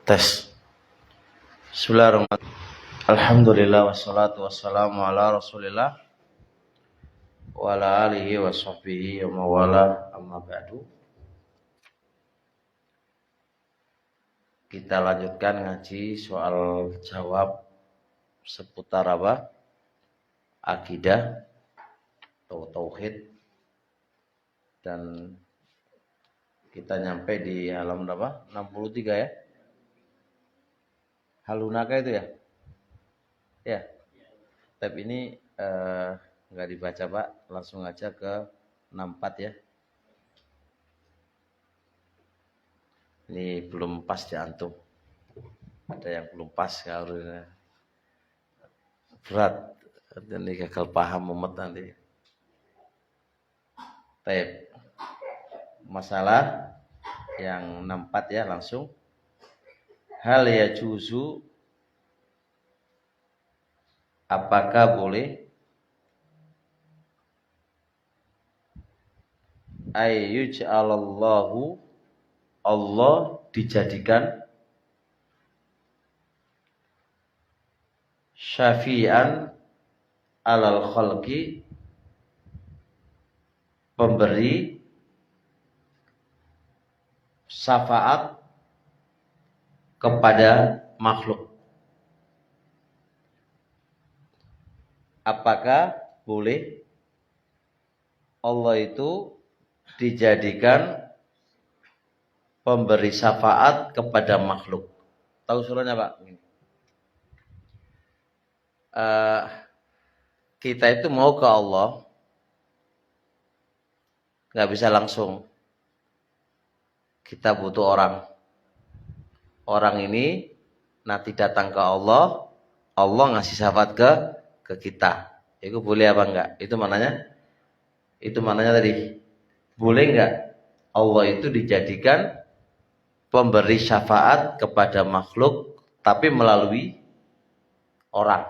Tes. Bismillahirrahmanirrahim. Alhamdulillah wassalatu wassalamu ala Rasulillah wa ala alihi wa sahbihi wa mawala amma ba'du. Kita lanjutkan ngaji soal jawab seputar apa? Akidah atau tauhid, dan kita nyampe di halaman berapa? 63 ya. Halunaka itu ya? Ya. Tab ini nggak dibaca Pak, langsung aja ke 64 ya. Ini belum pas di antum. Ada yang belum pas kalau berat. Ini gagal paham mumet nanti. Tab. Masalah yang 64 ya, langsung. Hal yajuzu, apakah boleh ayyuj'alallahu, Allah dijadikan syafi'an alal khalqi, pemberi syafaat kepada makhluk. Apakah boleh Allah itu dijadikan pemberi syafaat kepada makhluk? Tahu surahnya Pak? Kita itu mau ke Allah, nggak bisa langsung. Kita butuh orang. Orang ini nanti datang ke Allah, Allah ngasih syafaat ke kita. Itu boleh apa enggak? Itu mananya tadi. Boleh enggak Allah itu dijadikan pemberi syafaat kepada makhluk, tapi melalui orang.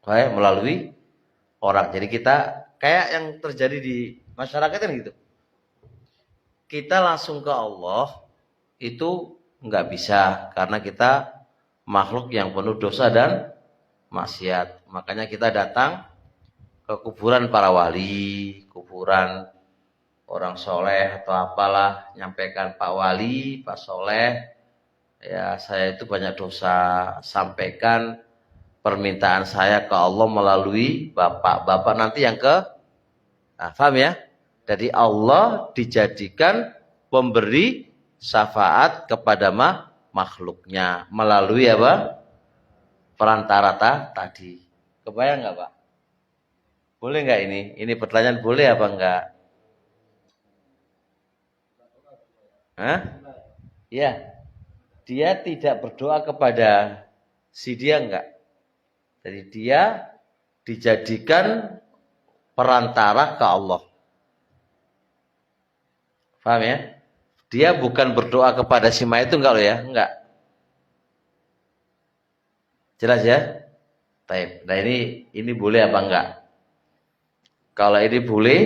Baik, melalui orang. Jadi kita kayak yang terjadi di masyarakat kan gitu. Kita langsung ke Allah itu enggak bisa, karena kita makhluk yang penuh dosa dan maksiat. Makanya kita datang ke kuburan para wali, kuburan orang soleh atau apalah, nyampaikan Pak Wali, Pak Soleh, ya saya itu banyak dosa, sampaikan permintaan saya ke Allah melalui Bapak nanti yang paham ya? Jadi Allah dijadikan pemberi syafaat kepada makhluknya melalui apa? Perantara tadi. Kebayang nggak Pak? Boleh nggak ini? Ini pertanyaan boleh apa enggak? Hah? Ya. Dia tidak berdoa kepada si dia enggak. Jadi dia dijadikan perantara ke Allah. Paham ya? Dia bukan berdoa kepada si mayit itu enggak loh ya? Enggak. Jelas ya? Baik. Nah ini boleh apa enggak? Kalau ini boleh,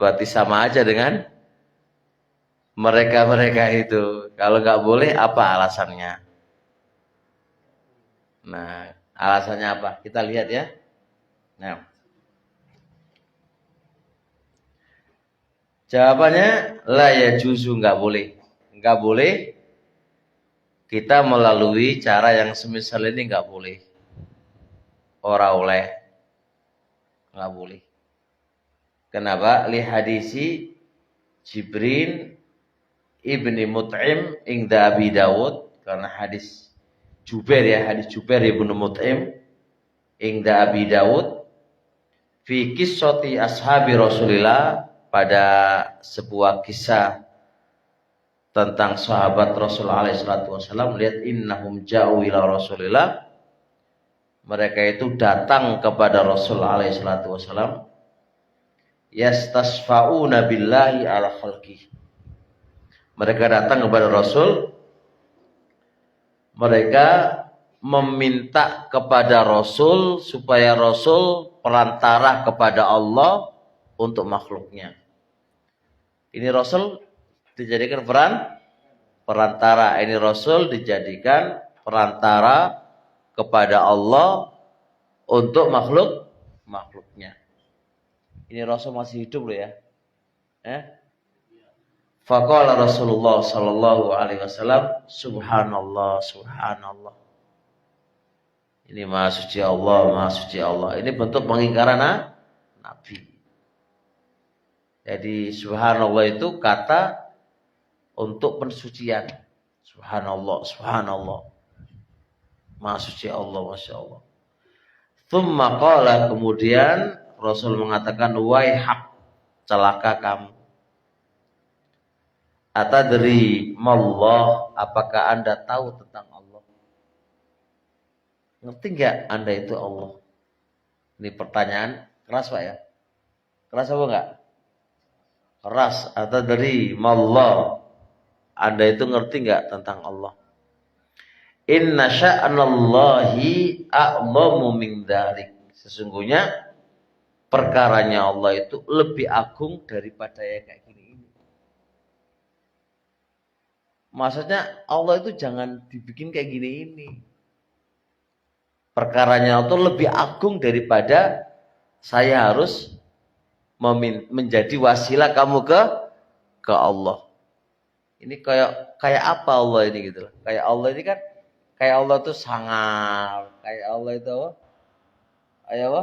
berarti sama aja dengan mereka itu. Kalau enggak boleh, apa alasannya? Nah, alasannya apa? Kita lihat ya. Nah, jawabannya la yajuzu, enggak boleh. Enggak boleh kita melalui cara yang semisal ini, enggak boleh. Ora oleh. Enggak boleh. Kenapa? Li hadisi Jibril ibni Mut'im ingda Abi Dawud, karena hadis Jubair ya, hadis Jubair ibnu Mut'im ingda Abi Dawud fi qissati ashabi Rasulillah, pada sebuah kisah tentang sahabat Rasulullah SAW. Lihat, innahum ja'u ila Rasulillah, mereka itu datang kepada Rasulullah SAW, yastasfa'una billahi ala khalqih, mereka datang kepada Rasul, mereka meminta kepada Rasul supaya Rasul perantara kepada Allah untuk makhluknya. Ini Rasul dijadikan Perantara ini Rasul dijadikan perantara kepada Allah untuk makhluknya. Ini Rasul masih hidup loh ya. Faqala Rasulullah sallallahu alaihi wasallam, subhanallah, subhanallah. Ini maha suci Allah, maha suci Allah. Ini bentuk pengingkaran Nabi. Jadi subhanallah itu kata untuk pensucian. Subhanallah, subhanallah. Maha suci Allah, masya Allah. Tsumma qala, kemudian Rasul mengatakan, waihak, celaka kamu. Atadri mallah, apakah Anda tahu tentang Allah? Ngerti enggak Anda itu Allah? Ini pertanyaan keras Pak ya? Keras apa enggak? Keras. Atadri mallah, Anda itu ngerti enggak tentang Allah? Inna sya'nallahi a'lamu min dzalik. Sesungguhnya perkaranya Allah itu lebih agung daripada yang kayak gini. Maksudnya Allah itu jangan dibikin kayak gini ini. Perkaranya itu lebih agung daripada saya harus menjadi wasilah kamu ke Allah. Ini kayak apa Allah ini gitu loh. Kayak Allah ini kan kayak Allah itu sangar, kayak Allah itu apa?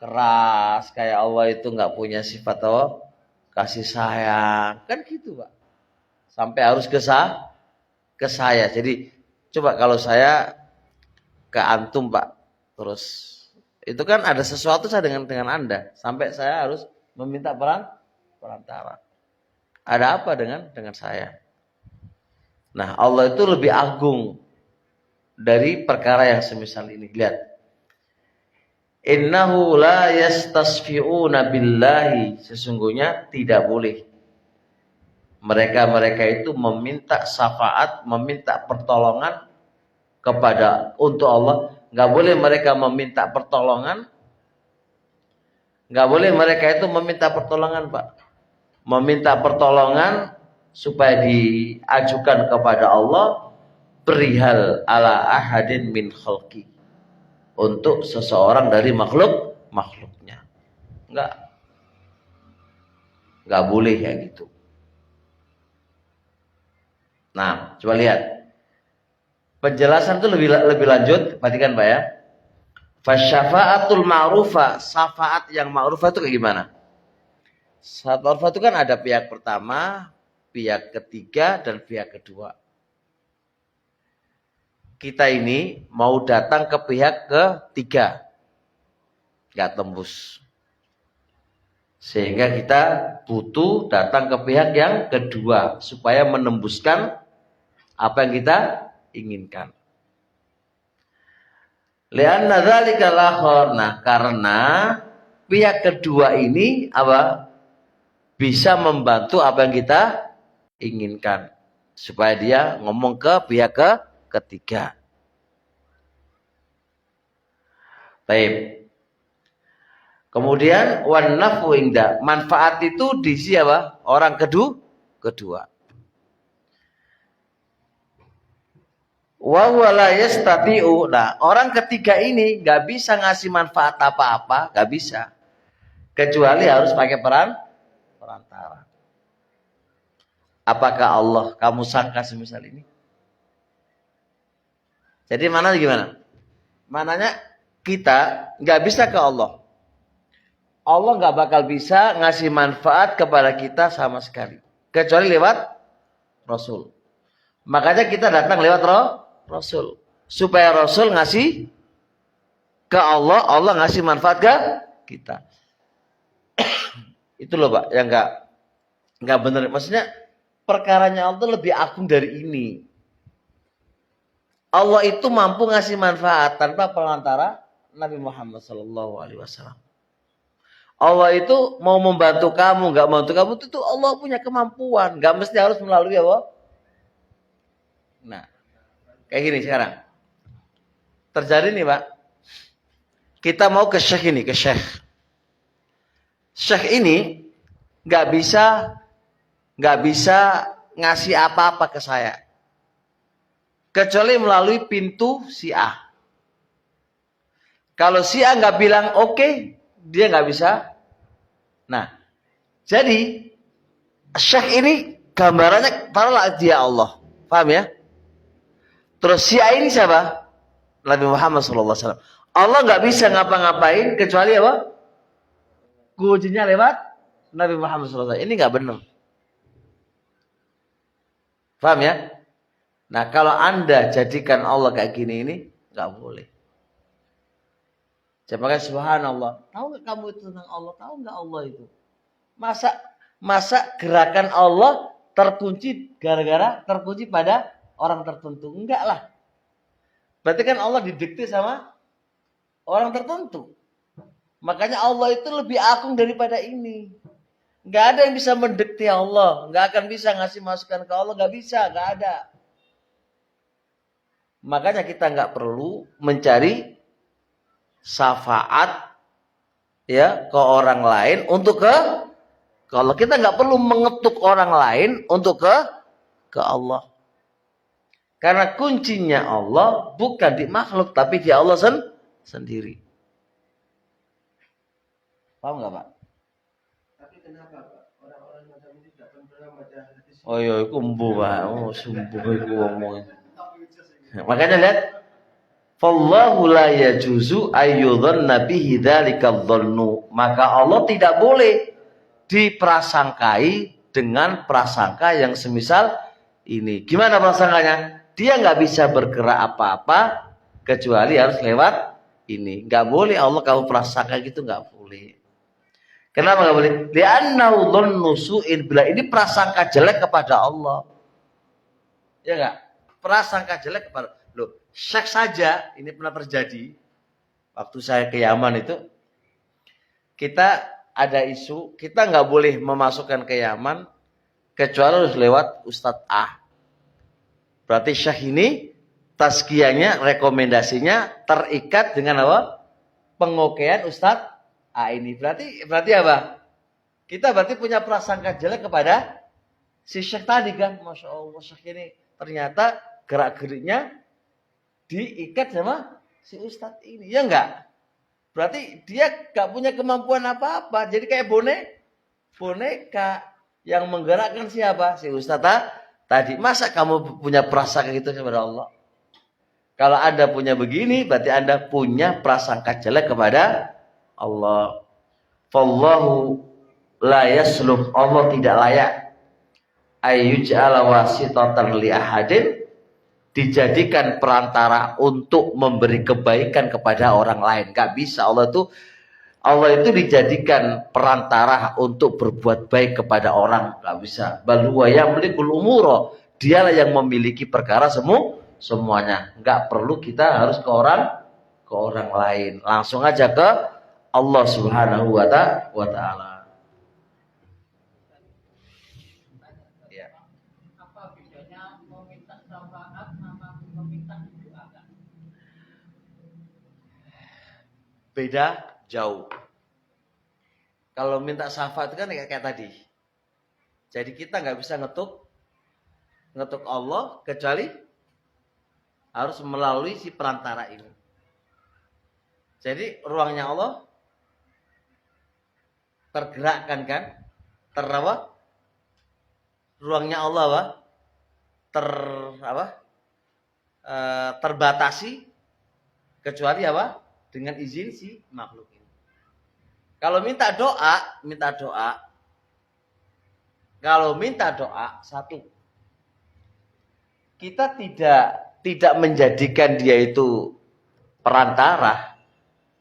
Keras, kayak Allah itu nggak punya sifat apa? Kasih sayang. Kan gitu, Pak. Sampai harus ke saya. Jadi coba kalau saya ke antum Pak, terus itu kan ada sesuatu saya dengan Anda, sampai saya harus meminta perantara. Ada apa dengan saya? Nah, Allah itu lebih agung dari perkara yang semisal ini. Lihat. Innahu la yastasfi'una billahi, sesungguhnya tidak boleh mereka itu meminta syafaat, meminta pertolongan untuk Allah. Nggak boleh mereka meminta pertolongan. Nggak boleh mereka itu meminta pertolongan, Pak. Meminta pertolongan supaya diajukan kepada Allah perihal ala ahadin min khalqi, untuk seseorang dari makhluknya. Nggak boleh kayak gitu. Nah, coba lihat. Penjelasan itu lebih lanjut, perhatikan Pak ya. Fasyafa'atul ma'rufah, syafaat yang ma'rufah itu kayak gimana? Syafaat ma'rufah itu kan ada pihak pertama, pihak ketiga, dan pihak kedua. Kita ini mau datang ke pihak ketiga, nggak tembus. Sehingga kita butuh datang ke pihak yang kedua supaya menembuskan apa yang kita inginkan. Lianna dzalika al-akhar. Nah, karena pihak kedua ini apa? Bisa membantu apa yang kita inginkan supaya dia ngomong ke pihak ketiga. Baik. Kemudian wan nafu inda, manfaat itu di siapa? Orang kedua. Wa wala yastati'u. Nah, orang ketiga ini nggak bisa ngasih manfaat apa-apa, nggak bisa. Kecuali harus pakai perantara. Apakah Allah kamu sangka semisal ini? Jadi mana gimana? Mananya kita nggak bisa ke Allah. Allah nggak bakal bisa ngasih manfaat kepada kita sama sekali, kecuali lewat Rasul. Makanya kita datang lewat Rasul, supaya Rasul ngasih ke Allah, Allah ngasih manfaat ke kita. Itu loh Pak, yang nggak benar. Maksudnya perkaranya Allah lebih agung dari ini. Allah itu mampu ngasih manfaat tanpa perantara Nabi Muhammad SAW. Allah itu mau membantu kamu, nggak membantu kamu, itu Allah punya kemampuan, nggak mesti harus melalui Allah. Nah, kayak gini sekarang. Terjadi nih Pak, kita mau ke syekh ini, ke syekh. Syekh ini nggak bisa ngasih apa-apa ke saya. Kecuali melalui pintu si A. Kalau si A nggak bilang oke, dia nggak bisa. Nah, jadi Syekh ini gambarannya taruhlah dia Allah. Paham ya? Terus si A ini siapa? Nabi Muhammad SAW. Allah nggak bisa ngapa-ngapain kecuali apa? Kuncinya lewat Nabi Muhammad SAW. Ini nggak benar. Paham ya? Nah, kalau Anda jadikan Allah kayak gini ini nggak boleh. Saya pakai subhanallah. Tahu nggak kamu itu tentang Allah? Tahu nggak Allah itu? Masa gerakan Allah terkunci gara-gara terkunci pada orang tertentu? Enggak lah. Berarti kan Allah didikte sama orang tertentu. Makanya Allah itu lebih agung daripada ini. Enggak ada yang bisa mendikte Allah. Enggak akan bisa ngasih masukan ke Allah. Enggak bisa. Enggak ada. Makanya kita enggak perlu mencari syafaat ya ke orang lain untuk ke Allah. Kita enggak perlu mengetuk orang lain untuk ke Allah. Karena kuncinya Allah bukan di makhluk tapi di Allah sendiri. Paham nggak Pak? Tapi kenapa Pak? Orang-orang macam ini tidak pernah baca hadis. Oh iya, itu embu Pak. Oh sumbuh itu ngomong. Makanya lihat, fallahu la yajuzu ayyudhanna bihi dzalikal dhannu. Maka Allah tidak boleh diprasangkai dengan prasangka yang semisal ini. Gimana prasangkanya? Dia nggak bisa bergerak apa-apa kecuali harus lewat ini. Nggak boleh Allah kamu prasangka gitu, nggak boleh. Kenapa nggak boleh? Li'annahu dhannu su'in, bila ini prasangka jelek kepada Allah. Ya nggak? Prasangka jelek kepada loh. Syekh saja ini pernah terjadi waktu saya ke Yaman itu. Kita ada isu, kita nggak boleh memasukkan ke Yaman kecuali harus lewat Ustadz A. Berarti Syekh ini tazkiyahnya, rekomendasinya terikat dengan apa? Pengokean Ustadz A ini. Berarti apa? Kita berarti punya prasangka jelek kepada si Syekh tadi kan. Masya Allah, Syekh ini ternyata gerak-geriknya diikat sama si Ustadz ini. Ya enggak? Berarti dia gak punya kemampuan apa-apa. Jadi kayak boneka yang menggerakkan siapa? Si Ustadz tadi. Masa kamu punya prasangka gitu kepada Allah? Kalau Anda punya begini, berarti Anda punya prasangka jelek kepada Allah. Fallahu la yasluh, Allah tidak layak ayyuj'ala wasitatan li ahadin, dijadikan perantara untuk memberi kebaikan kepada orang lain. Gak bisa. Allah itu dijadikan perantara untuk berbuat baik kepada orang. Gak bisa. Bal huwa yamlikul umura, dialah yang memiliki perkara semuanya. Gak perlu kita harus ke orang lain. Langsung aja ke Allah Subhanahu wa ta'ala. Ya. Apa bedanya meminta syafaat sama meminta doa? Beda jauh. Kalau minta syafaat kan kayak tadi. Jadi kita nggak bisa ngetuk Allah kecuali harus melalui si perantara ini. Jadi ruangnya Allah tergerakkan kan? Ruangnya Allah terbatasi kecuali apa? Dengan izin si makhluk ini. Kalau minta doa satu, kita tidak menjadikan dia itu perantara,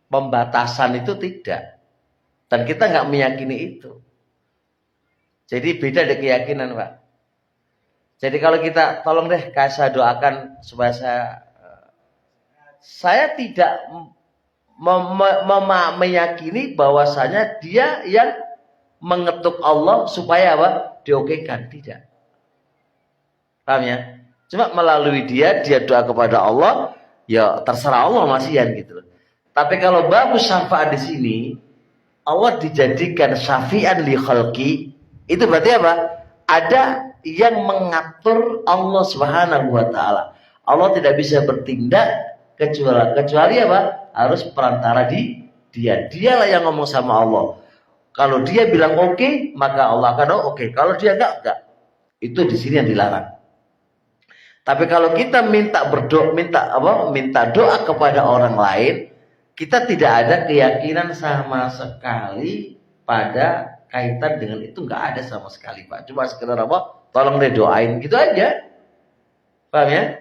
pembatasan itu tidak. Dan kita nggak meyakini itu. Jadi beda dengan keyakinan, Pak. Jadi kalau kita, tolong deh saya doakan supaya saya tidak meyakini bahwasanya dia yang mengetuk Allah supaya apa? Diokekan, tidak. Paham ya? Cuma melalui dia doa kepada Allah, ya terserah Allah masihan gitu. Tapi kalau bagus syafaat di sini, Allah dijadikan syafi'an li khalqi, itu berarti apa? Ada yang mengatur Allah Subhanahu wa taala. Allah tidak bisa bertindak kecuali apa? Harus perantara di dia. Dialah yang ngomong sama Allah. Kalau dia bilang oke, maka Allah akan oke. Kalau dia enggak. Itu di sini yang dilarang. Tapi kalau kita minta doa kepada orang lain, kita tidak ada keyakinan sama sekali pada kaitan dengan itu, enggak ada sama sekali, Pak. Cuma sekedar apa? Tolong deh doain gitu aja. Paham ya?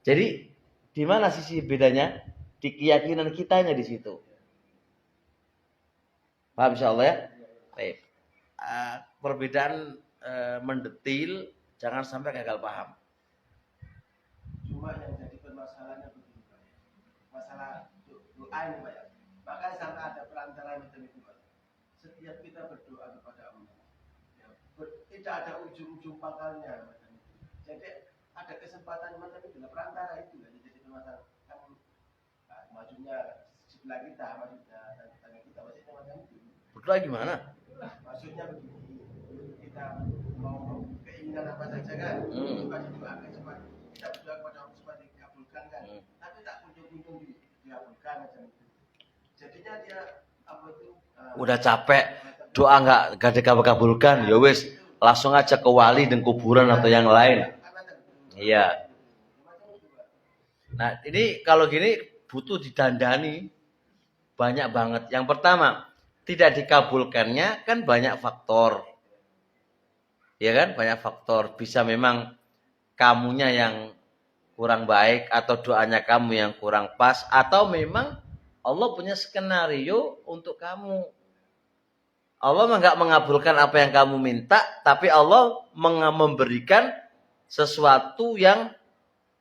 Jadi di mana sisi bedanya? Di keyakinan kitanya di situ. Paham insyaallah ya? Baik. Perbedaan mendetil, jangan sampai gagal paham. Cuma yang jadi permasalahannya begini, Pak. Masalah doa ini, Pak ya. Bahkan sampai ada perantara macam itu, Pak. Setiap kita berdoa kepada Allah, ya, tidak ada ujung-ujung pangkalnya macam itu. Jadi ada kesempatan macam itu, perantara itu kan jadi permasalahan. Kan majunya sebelah kita, majunya tetangga kita, maksudnya macam itu. Berdoa gimana? Maksudnya begini, kita mau keinginan apa saja kan, coba didoakan, coba kita berdoa kepada Allah supaya dikabulkan kan, tapi tak kunjung-kunjung dikabulkan macam itu. Jadinya dia apa itu? Udah capek, doa nggak dikabulkan, ya wis langsung aja ke wali dan kuburan atau yang lain. Iya. Nah ini kalau gini butuh didandani banyak banget. Yang pertama, tidak dikabulkannya kan banyak faktor. Ya kan, banyak faktor. Bisa memang kamunya yang kurang baik atau doanya kamu yang kurang pas, atau memang Allah punya skenario untuk kamu. Allah nggak mengabulkan apa yang kamu minta, tapi Allah memberikan sesuatu yang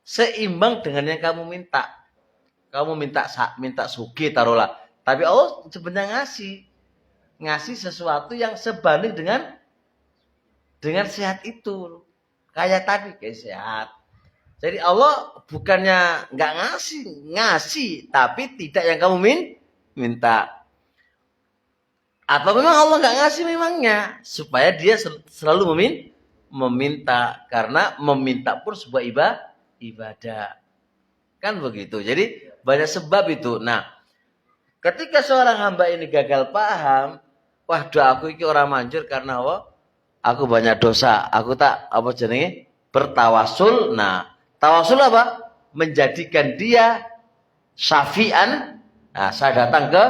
seimbang dengan yang kamu minta. Kamu minta sugi taruhlah, tapi Allah sebenarnya ngasih sesuatu yang sebanding dengan sehat itu. Kayak tadi, kayak sehat. Jadi Allah bukannya nggak ngasih, tapi tidak yang kamu minta. Atau memang Allah nggak ngasih memangnya, supaya dia selalu meminta, karena meminta pun sebuah ibadah. Kan begitu. Jadi banyak sebab itu. Nah, ketika seorang hamba ini gagal paham, wah doaku ini orang manjur karena apa? Aku banyak dosa, aku tak bertawasul. Nah, tawasul apa? Menjadikan dia syafi'an. Nah, saya datang ke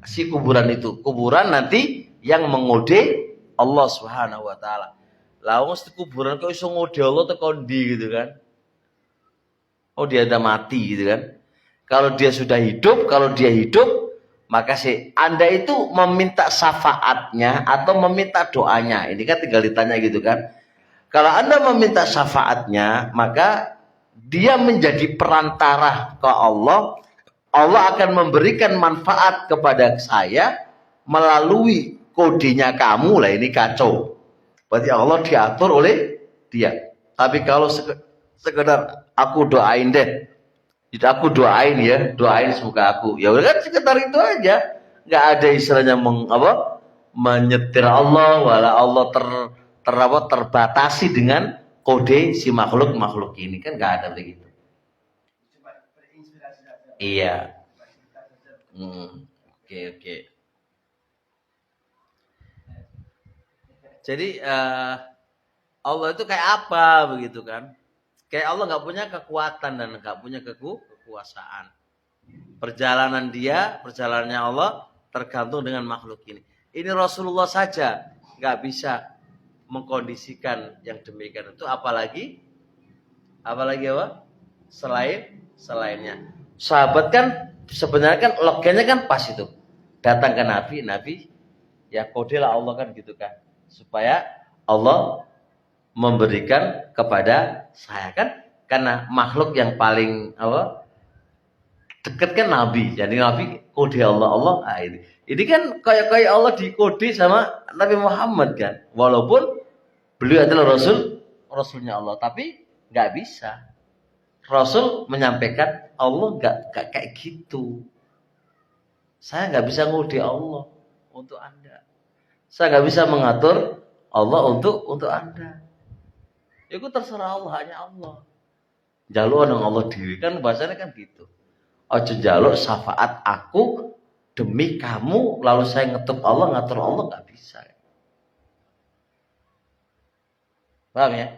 si kuburan itu. Kuburan nanti yang mengode Allah Subhanahu wa taala. Lah wong kuburan kok iso ngode Allah tekan ndi gitu kan? Oh, dia udah mati gitu kan. Kalau dia sudah hidup, maka Anda itu meminta syafaatnya atau meminta doanya. Ini kan tinggal ditanya gitu kan. Kalau Anda meminta syafaatnya, maka dia menjadi perantara ke Allah. Allah akan memberikan manfaat kepada saya melalui kodenya kamu. Lah ini kacau. Berarti Allah diatur oleh dia. Tapi kalau sekedar aku doain deh. Aku doain ya, doain semoga aku. Ya udah kan sekitar itu aja. Enggak ada istilahnya menyetir Allah, wala Allah terbatasi dengan kode si makhluk ini, kan enggak ada begitu. Iya. Oke. Jadi Allah itu kayak apa begitu kan? Kayak Allah nggak punya kekuatan dan nggak punya kekuasaan. Perjalanannya Allah tergantung dengan makhluk ini. Ini Rasulullah saja nggak bisa mengkondisikan yang demikian itu, apalagi apa? Selainnya. Sahabat kan sebenarnya kan loginya kan pas itu. Datang ke Nabi ya kodelah Allah kan gitu kan. Supaya Allah memberikan kepada saya kan, karena makhluk yang paling dekat kan Nabi. Jadi Nabi kode Allah. Nah, ini kan kayak Allah dikode sama Nabi Muhammad kan. Walaupun beliau adalah Rasulnya Allah, tapi nggak bisa. Rasul menyampaikan Allah nggak kayak gitu. Saya nggak bisa ngode Allah untuk Anda. Saya nggak bisa mengatur Allah untuk Anda. Itu terserah Allah, hanya Allah. Jaluk nang Allah dhewe kan bahasanya kan gitu. Aja jaluk syafaat aku demi kamu lalu saya ngetuk Allah, ngatur Allah, nggak bisa. Paham ya?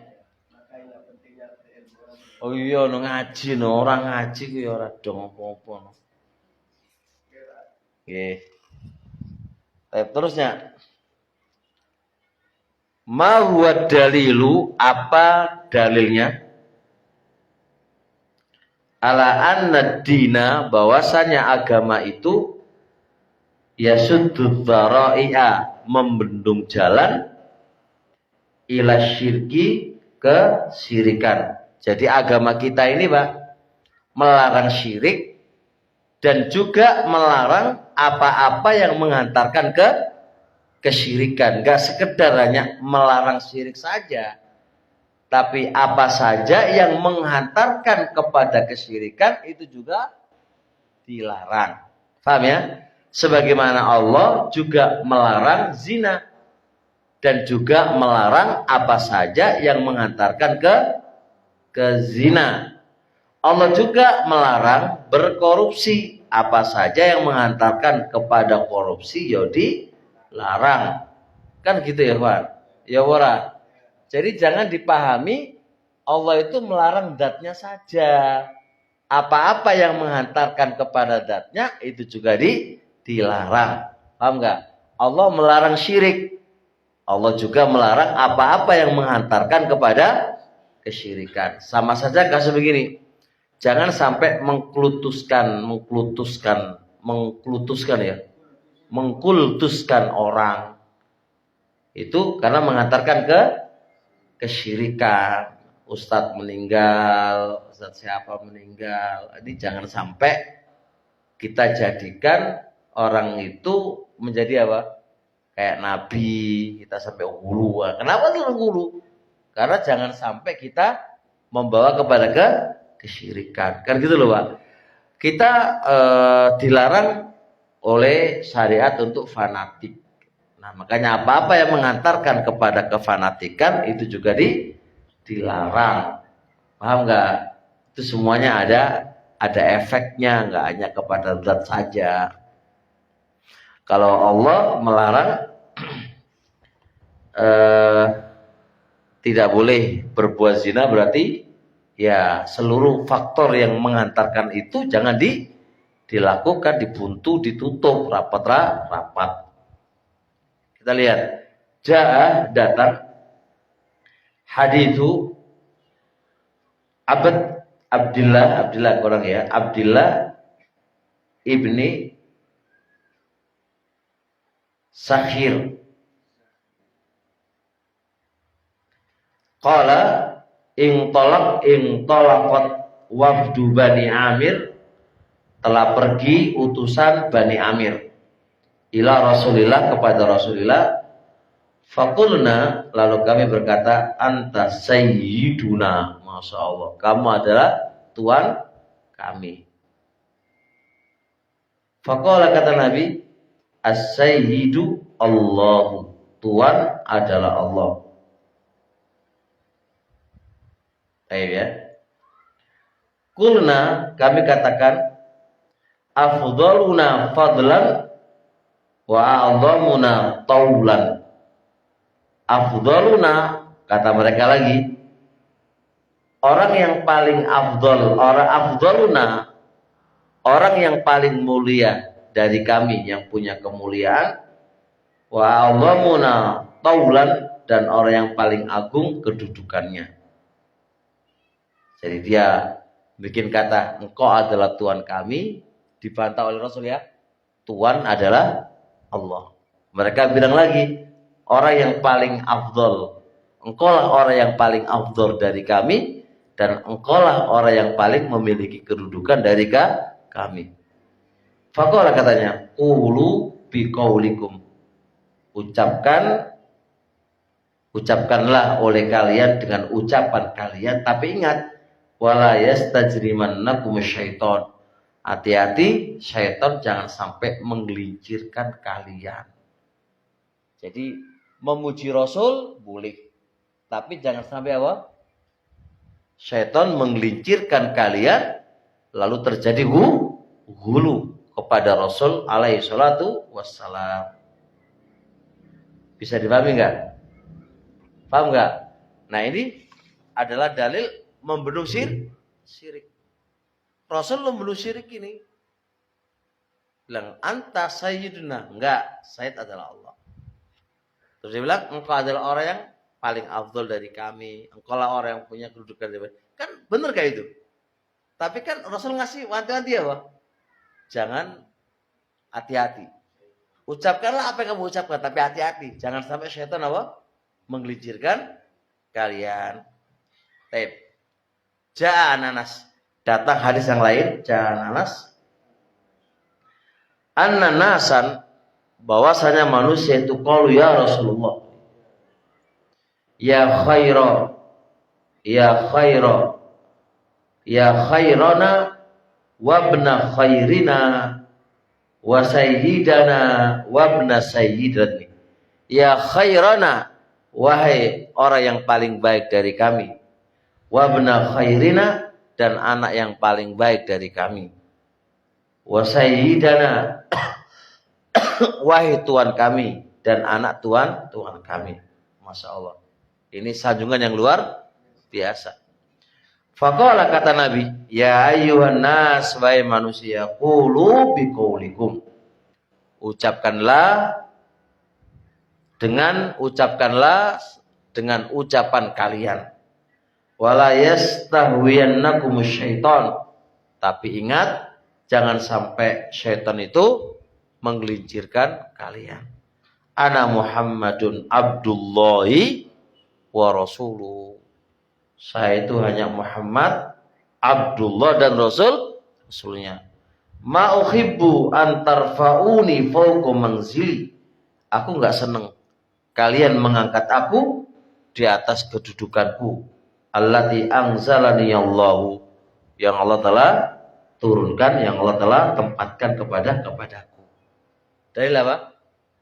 Makanya pentingnya berilmu. Oh iya, no ngaji, no orang ngaji ku ya ora dong apa-apa. No. Nggih. Terusnya. Ma huwa dalilu, apa dalilnya? Ala anna dina, bahwasanya agama itu yasuddu dzara'i'a, membendung jalan ila syirki, ke syirikan. Jadi agama kita ini Pak melarang syirik dan juga melarang apa-apa yang menghantarkan ke kesyirikan. Gak sekedar hanya melarang syirik saja, tapi apa saja yang menghantarkan kepada kesyirikan itu juga dilarang. Paham ya? Sebagaimana Allah juga melarang zina dan juga melarang apa saja yang menghantarkan ke zina. Allah juga melarang berkorupsi. Apa saja yang menghantarkan kepada korupsi ya dilarang. Kan gitu ya, Pak? Ya ora. Jadi jangan dipahami Allah itu melarang zatnya saja. Apa-apa yang menghantarkan kepada zatnya itu juga dilarang. Paham nggak? Allah melarang syirik. Allah juga melarang apa-apa yang menghantarkan kepada kesyirikan. Sama saja kasus begini. Jangan sampai mengkultuskan orang. Itu karena menghantarkan ke kesyirikan. Ustadz meninggal, Ustadz siapa meninggal. Jadi jangan sampai kita jadikan orang itu menjadi apa? Kayak nabi, kita sampai hulu. Kenapa tuh hulu? Karena jangan sampai kita membawa kepada kesyirikan. Kan gitu loh, Pak. Kita dilarang oleh syariat untuk fanatik. Nah, makanya apa-apa yang mengantarkan kepada kefanatikan itu juga dilarang. Paham nggak? Itu semuanya ada efeknya, nggak hanya kepada zat saja. Kalau Allah melarang tidak boleh berbuat zina, berarti ya seluruh faktor yang mengantarkan itu jangan dilakukan, dibuntu, ditutup rapat. Kita lihat, datang hadithu Abdillah kurang ya, Abdillah ibni Sakhir. Qala intolaqat wafdu Bani Amir, telah pergi utusan Bani Amir ila Rasulillah, kepada Rasulillah. Faqulna, lalu kami berkata, anta sayyiduna, Masya Allah, kamu adalah Tuhan kami. Faqala, kata Nabi, as-sayyidu Allahu, Tuhan adalah Allah. Baik ya. Kulna, kami katakan, afdaluna fadlan wa a'dhamuna taulan. Afdaluna, kata mereka lagi, orang yang paling afdal, orang yang paling mulia dari kami, yang punya kemuliaan, wa a'dhamuna taulan, dan orang yang paling agung kedudukannya. Jadi dia bikin kata engkau adalah Tuhan kami, dibantah oleh Rasul ya, Tuhan adalah Allah. Mereka bilang lagi, orang yang paling afdol, engkaulah orang yang paling afdol dari kami, dan engkaulah orang yang paling memiliki kedudukan dari kami. Faqala, katanya, qulu biqaulikum, ucapkanlah oleh kalian dengan ucapan kalian, tapi ingat, wala yastajrimannakum syaiton, hati-hati syaitan jangan sampai menggelincirkan kalian. Jadi memuji Rasul boleh. Tapi jangan sampai apa? Syaitan menggelincirkan kalian lalu terjadi hulu kepada Rasul alaihi salatu wassalam. Bisa dipahami enggak? Paham enggak? Nah, ini adalah dalil membendung syirik. Rasul membendung syirik ini. Bilang, anta sayyiduna. Enggak, Sayyid adalah Allah. Terus dia bilang, engkau adalah orang yang paling afdol dari kami. Engkau lah orang yang punya kedudukan. Kan benar kayak itu. Tapi kan Rasul ngasih wanti-wanti apa? Jangan hati-hati. Ucapkanlah apa yang kamu ucapkan, tapi hati-hati. Jangan sampai syaitan apa? Menggelincirkan kalian. Taib. Ja'an Anas. Datang hadis yang lain. Ja'an Anas. Anna nasan. Bahwasanya manusia itu qalu ya Rasulullah. Ya khaira. Ya khaira. Ya khairana. Wabna khairina. Wa sayyidana. Wabna sayyidani. Ya khairana. Wahai orang yang paling baik dari kami. Wabna khairina. Dan anak yang paling baik dari kami. Wa sayyidana. Wahai Tuhan kami. Dan anak Tuhan kami. Masya Allah. Ini sanjungan yang luar biasa. Faqala kata Nabi, ya ayyuhan nas, wahai manusia, qulu biqaulikum. Ucapkanlah dengan ucapan kalian. Wala yastahwiyannakum syaitan. Tapi ingat, jangan sampai syaitan itu menggelincirkan kalian. Ana Muhammadun Abdullahi wa Rasuluh. Saya itu hanya Muhammad, Abdullah dan Rasulnya. Ma uhibbu an tarfa'uni fawqa manzili. Aku enggak senang kalian mengangkat aku di atas kedudukanku. Allati anzalani Allahu. Yang Allah telah turunkan, yang Allah telah tempatkan kepadaku. Dalil apa?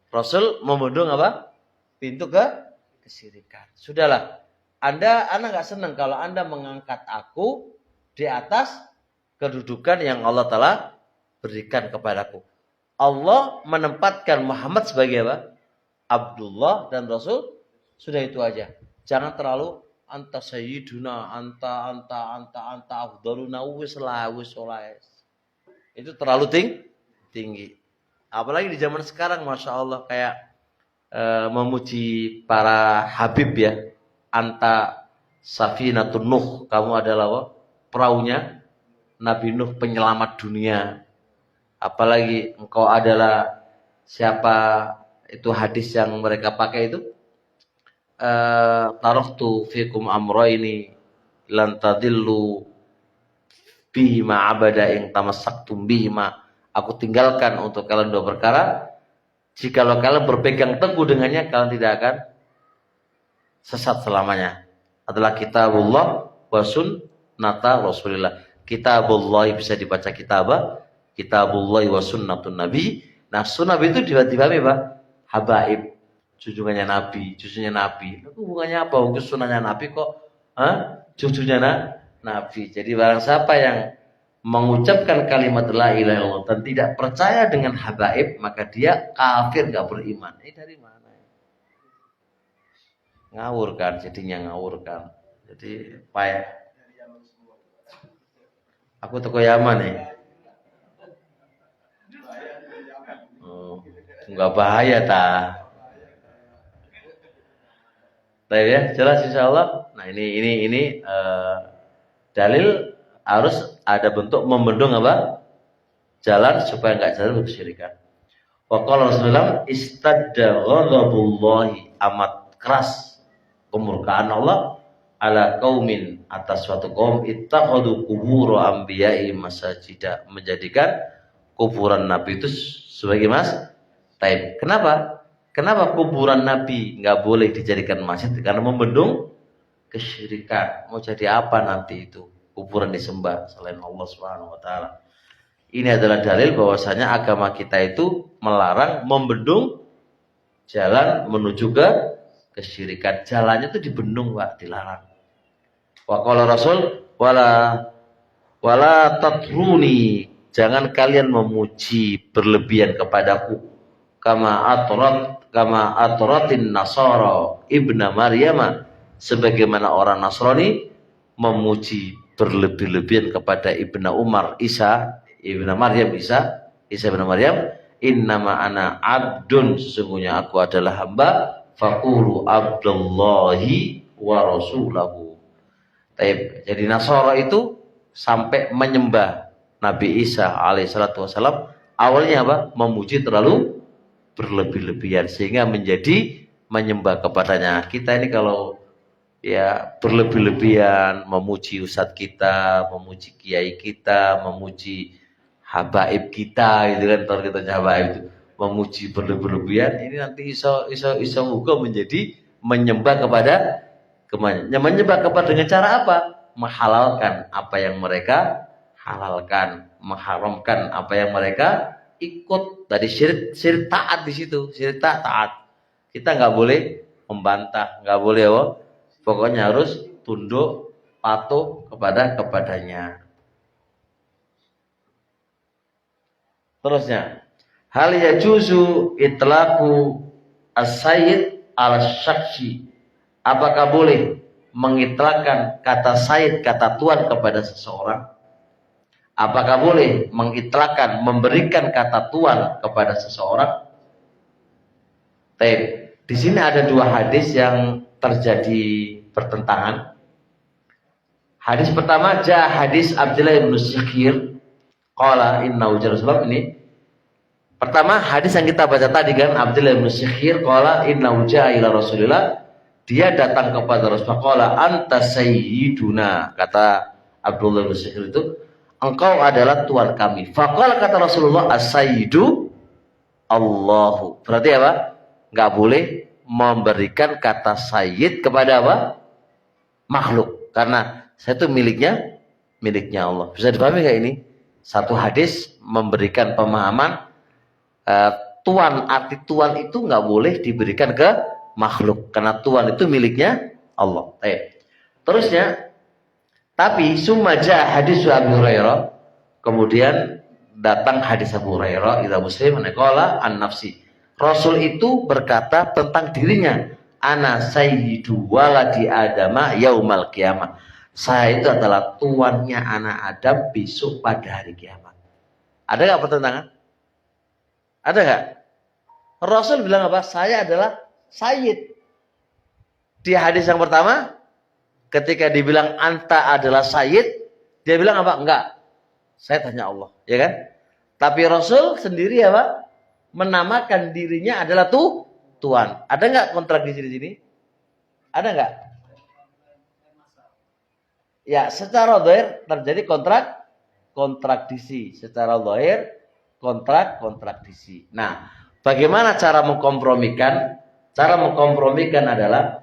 Rasul membendung apa? Pintu kesyirikan. Sudahlah. Anda nggak senang kalau Anda mengangkat aku di atas kedudukan yang Allah telah berikan kepadaku. Allah menempatkan Muhammad sebagai apa? Abdullah dan Rasul. Sudah itu aja. Jangan terlalu anta sayyiduna, anta afdaluna, wis. Itu terlalu tinggi. Apalagi di zaman sekarang, Masya Allah, kayak memuji para habib ya. Anta safinatun Nuh, kamu adalah apa? Peraunya Nabi Nuh, penyelamat dunia. Apalagi engkau adalah siapa, itu hadis yang mereka pakai itu, taraktu fikum amrayni lan tadillu bihima abada ing tamassaktum bihima. Aku tinggalkan untuk kalian dua perkara, jikalau kalian berpegang teguh dengannya, kalian tidak akan sesat selamanya. Adalah kitabullah wa sunnata Rasulillah. Kitabullah bisa dibaca kitabullah wa sunnatun Nabi. Nah, sunnah itu dipahami apa? Habaib, cucunya Nabi. Itu hubungannya apa? Mungkin sunnahnya Nabi kok cucunya Nabi. Jadi barang siapa yang mengucapkan kalimat la ilaha illallah dan tidak percaya dengan habaib, maka dia kafir, enggak beriman. Ini dari mana? Ngawur kan, jadinya ngawur kan. Jadi payah. Aku toko Yaman ya. Oh, enggak bahaya ta. Baik ya, jelas insyaallah. Nah, ini dalil harus ada bentuk membendung apa? Jalan supaya enggak jalan kesyirikan. Wa qala Rasulullah istadda ghadabullahi, amat keras kemurkaan Allah ala qaumin, atas suatu kaum ittakhadhu qubur anbiya'i masajida, menjadikan kuburan Nabi itu sebagai taib. Kenapa? Kenapa kuburan Nabi nggak boleh dijadikan masjid? Karena membendung kesyirikan. Mau jadi apa nanti itu? Kuburan disembah selain Allah Subhanahu wa taala. Ini adalah dalil bahwasanya agama kita itu melarang membendung jalan menuju ke kesyirikan. Jalannya itu dibendung, Pak, dilarang. Wa qala Rasul wala tatruni, jangan kalian memuji berlebihan kepadaku kama atratin nasara ibna Maryam, sebagaimana orang Nasrani memuji berlebih-lebihan kepada Ibnu Umar Isa ibn Maryam, Isa ibn Maryam, innama ana abdun, sesungguhnya aku adalah hamba, faqulu abdullahi wa rasulahu. Jadi Nasara itu sampai menyembah Nabi Isa alaihissalatu wassalam, awalnya apa? Memuji terlalu berlebih-lebihan sehingga menjadi menyembah kepadanya. Kita ini kalau ya berlebih-lebihan memuji ustadz kita, memuji kiai kita, memuji habaib kita, gitu kan, kalau kita habaib itu memuji berlebih-lebihan, ini nanti iso juga menjadi menyembah kepada menyembah kepada dengan cara apa? Menghalalkan apa yang mereka halalkan, mengharamkan apa yang mereka ikut. Tadi syirik taat di situ, syirik taat. Kita nggak boleh membantah, nggak boleh pokoknya harus tunduk patuh kepadanya. Terusnya, hal yajuzu itlaqu as-sayyid al-syakhsi, apakah boleh mengitlakkan kata sayyid, kata tuan kepada seseorang? Apakah boleh mengitlakkan, memberikan kata tuan kepada seseorang? Di sini ada dua hadis yang terjadi pertentangan. Hadis pertama, hadis Abdullah bin Syakhir qala inna Rasulullah. Ini pertama hadis yang kita baca tadi kan, Abdullah bin Syakhir qala inna ila Rasulillah, dia datang kepada Rasulullah, qala anta sayyiduna, kata Abdullah bin Syakhir itu, engkau adalah tuan kami. Faqala, kata Rasulullah, as-sayyidu Allahu. Berarti apa? Enggak boleh memberikan kata sayyid kepada apa? Makhluk. Karena saya itu miliknya Allah. Bisa dipahami nggak ini? Satu hadis memberikan pemahaman tuan, arti tuan itu nggak boleh diberikan ke makhluk. Karena tuan itu miliknya Allah. Terusnya, tapi sumaja hadis Abu Hurairah, kemudian datang hadis Abu Hurairah, idza Muslim qala an nafsi. Rasul itu berkata tentang dirinya, ana sayyidu waladi adama yaumal qiyamah. Saya itu adalah tuannya anak Adam besok pada hari kiamat. Ada nggak pertentangan? Ada nggak? Rasul bilang apa? Saya adalah sayyid. Di hadis yang pertama, ketika dibilang anta adalah sayyid, dia bilang apa? Enggak. Saya tanya Allah, ya kan? Tapi Rasul sendiri apa? Menamakan dirinya adalah tuan. Ada nggak kontradiksi di sini? Ada nggak? Ya, secara zahir terjadi kontradiksi. Secara zahir kontradiksi. Nah, bagaimana cara mengkompromikan? Cara mengkompromikan adalah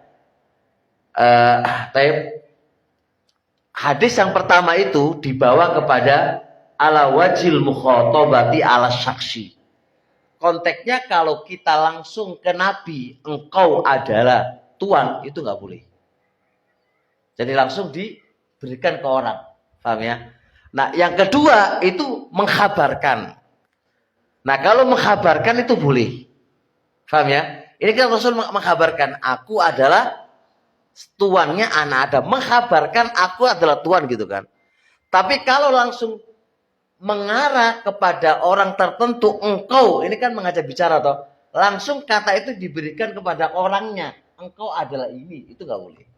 hadis yang pertama itu dibawa kepada ala wajil mukhatabati ala syaksi. Konteksnya kalau kita langsung ke Nabi, engkau adalah tuan, itu nggak boleh. Jadi langsung diberikan ke orang, paham ya? Nah, yang kedua itu menghabarkan. Nah, kalau menghabarkan itu boleh, paham ya? Ini kan Rasul menghabarkan, aku adalah tuannya anak Adam, menghabarkan aku adalah tuan gitu kan. Tapi kalau langsung mengarah kepada orang tertentu, engkau, ini kan mengajak bicara toh. Langsung kata itu diberikan kepada orangnya, engkau adalah ini, itu nggak boleh.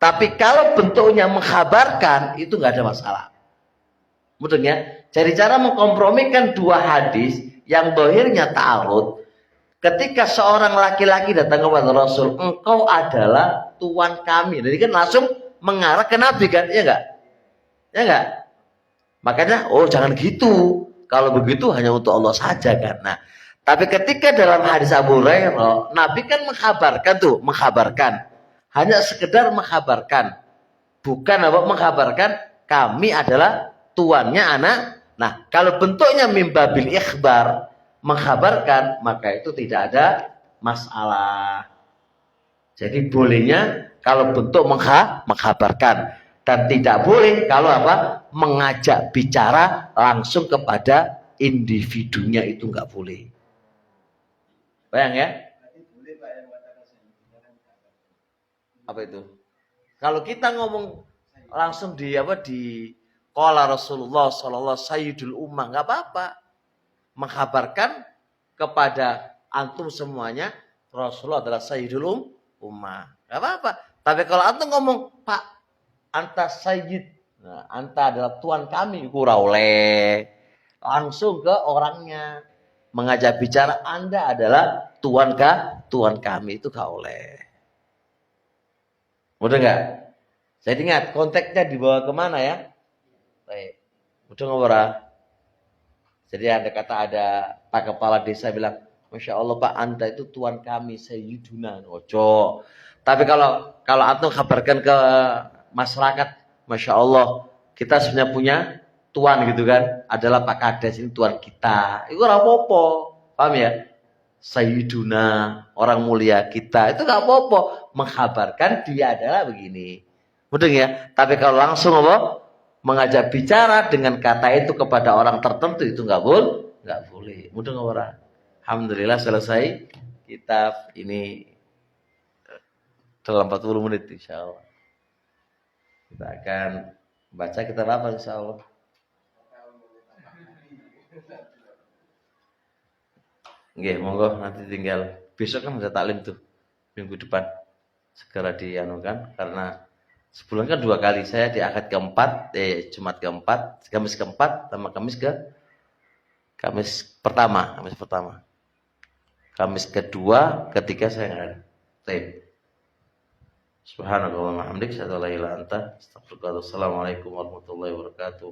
Tapi kalau bentuknya menghabarkan, itu nggak ada masalah. Mudahnya, jadi cara mengkompromikan dua hadis yang dohirnya ta'arud. Ketika seorang laki-laki datang kepada Rasul, engkau adalah tuan kami. Jadi kan langsung mengarah ke Nabi kan, ya enggak? Ya enggak? Makanya, jangan gitu. Kalau begitu hanya untuk Allah saja kan. Nah, tapi ketika dalam hadis Abu Hurairah, Nabi kan menghabarkan. Hanya sekedar menghabarkan. Bukan apa? Menghabarkan kami adalah tuannya anak. Nah, kalau bentuknya mimbabil ikhbar, menghabarkan, maka itu tidak ada masalah. Jadi bolehnya kalau bentuk menghabarkan, dan tidak boleh kalau apa? Mengajak bicara langsung kepada individunya, itu nggak boleh. Bayang ya? Apa itu? Kalau kita ngomong langsung di qala Rasulullah sallallahu sayyidul ummah, nggak apa-apa. Menghabarkan kepada antum semuanya Rasulullah adalah sayyidul ummah, nggak apa-apa. Tapi kalau antum ngomong, Pak, anta sayyid, nah, anta adalah tuan kami, kurang oleh langsung ke orangnya mengajak bicara, Anda adalah tuan kami, itu gak oleh. Mudah nggak? Saya ingat konteksnya dibawa kemana ya? Baik, mudah ngobrol. Jadi ada kata ada Pak Kepala Desa bilang, Masya Allah Pak, Anda itu tuan kami, Sayyiduna. Ojo. Tapi kalau antum kabarkan ke masyarakat, Masya Allah, kita sebenarnya punya tuan gitu kan, adalah Pak Kades, ini tuan kita. Itu ora apa-apa. Paham ya? Sayyiduna, orang mulia kita, itu gak apa-apa. Menghabarkan dia adalah begini. Mudah ya? Tapi kalau langsung apa? Mengajak bicara dengan kata itu kepada orang tertentu, itu gak boleh. Mudah gak orang? Alhamdulillah selesai kitab ini dalam 40 menit insya Allah. Kita akan baca kitab apa insya Allah. Nggih, monggo nanti tinggal besok kan ada taklim tuh minggu depan segera dianukan, karena sebulan kan 2 kali, saya di akad keempat, Jumat keempat, Kamis keempat, sama Kamis pertama, Kamis kedua, ketiga saya nggak ada. Baik. Subhanallah wa bihamdihi, asyhadu an la ilaha illa anta, astaghfiruka wa atubu ilaik. Assalamualaikum warahmatullahi wabarakatuh.